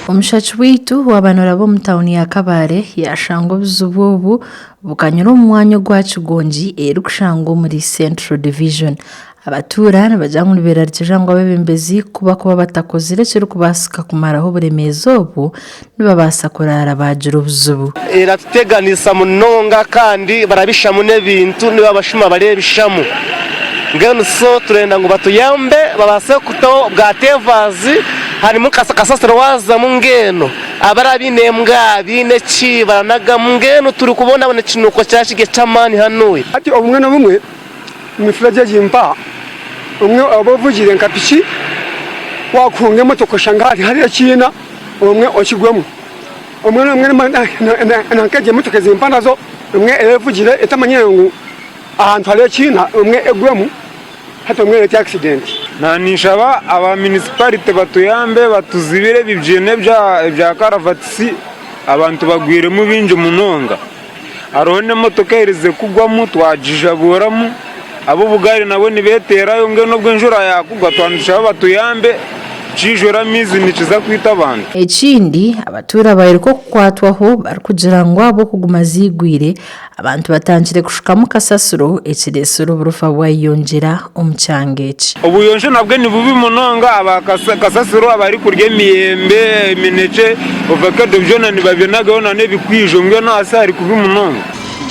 Omushachi witu w'abantu bo mu tawuni ya Kabale yashanga obuzibu obu bukanyura omu mwanya gwa Kigongi erikushanga muri Central Division. Abatuura nibajya ngu Byerarikirize ngo abebembezi kuba batakozire kirikubasika kumaraho oburemeezi obu nibabaasa kurara bagira obuzibu. Eratuteganisa munonga kandi barabishamu n'ebintu nibabashuma barebishamu. Ngeno so turenda ngo batuyambe babase kuto bwa tevazi harimu kasasiro waza mu ngeno abarabinembwa bine ki baranaga mu ngeno turi kubona bone kinuko cyashige cyamani hanuye ati obumwe na bumwe mifuraje jimpa umwe abavugire nkapiki wakunge motoko shangari hari kina umwe okigwemu umwe nakaje motoko zimpa nazo umwe evugire etamanyengu ahantu hari kina umwe egwemu hata umwe eti accident nanishaba aba municipality batuyambe batuzibire bibyene bya karavatisi abantu bagwire mu binje munonga arone motoka irize kugwamo twajijaburamo abo bugari nabo nibeterayo ngeno bw'enjura yakugwa twandishaba batuyambe kijora mizi nikiza kwita abantu. Ekindi abatuura bayiriko kukwatwaho bari kugira ngo abo kuguma zigwire abantu batangire kushukamu kasasiro ekiresero burufa bwayongera omu kyangeki. Obuyonje nabwe ni bubi munonga abakasasiro abari kurya emiyembe emineke ovakado byona nibabyenaga na nebikwijo ngeno asari kubi munonga.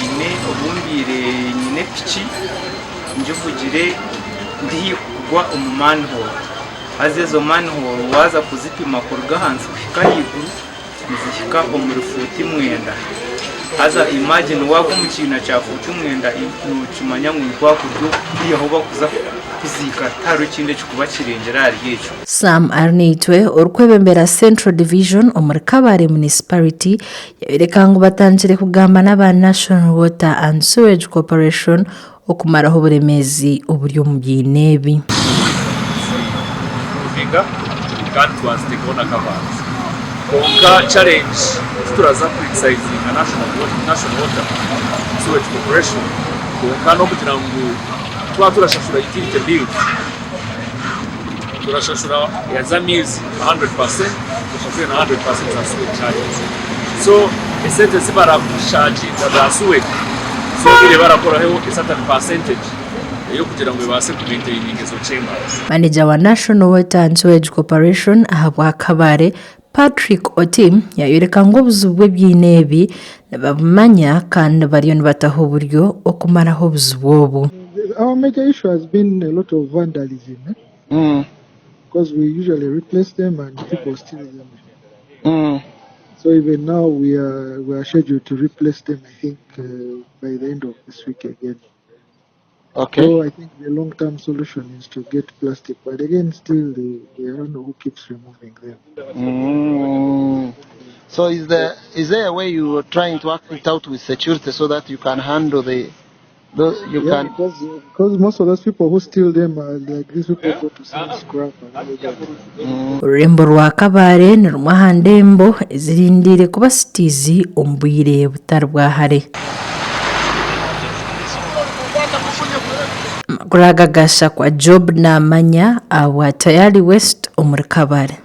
Ine obumbire nyine piki njuvugire ndi kugwa omu manhole azezo manhole waza kuzipima kuruga hansi kushika higuru nizishika omuri futi mwenda aza imagine wako mukina cya futi mwenda nukimanya ngo kwakuryo yaho bakuza kuzika taro kinde kikuba kirengera ari yecho. Sam Arnitwe orukwebembera Central Division omuri Kabale municipality yereka ngo batangire kugamba n'aba National Water and Sewage Corporation okumaraho oburemezi oburyo mu byinebi. kandi twazikona kabanzi konka challenge turaza kuexciting national water sewage corporation konka no kugira ngo turashashura utility bill turashashura ya zamizi 100% turashashura na 100% za sewage charges so esente zibara charge za sewage so bile barakoraho a certain percentage yo kugira ngo bibase kumaintain izo chambers. Manager wa National Water and Sewage Corporation ahabwa Kabale Patrick Otim yayereka ngo obuzibu bw'inebi nabamanya kandi bariyo nibataho buryo okumaraho obuzibu obu. Our major issue has been a lot of vandalism because we usually replace them and people steal them. So even now we are scheduled to replace them, I think by the end of this week again. Okay. So I think the long-term solution is to get plastic, but again, still I don't know who keeps removing them. So is there a way you are trying to act it out with security so that you can handle because most of those people who steal them are like these people go to sell scrap and all that. Ururembo rwa Kabale ni rumwe aha ndembo ezirindire kuba sitizi omu bwire butari bwahare. Kuragagasha kwa Job na Manya awa tayari West omuri Kabale.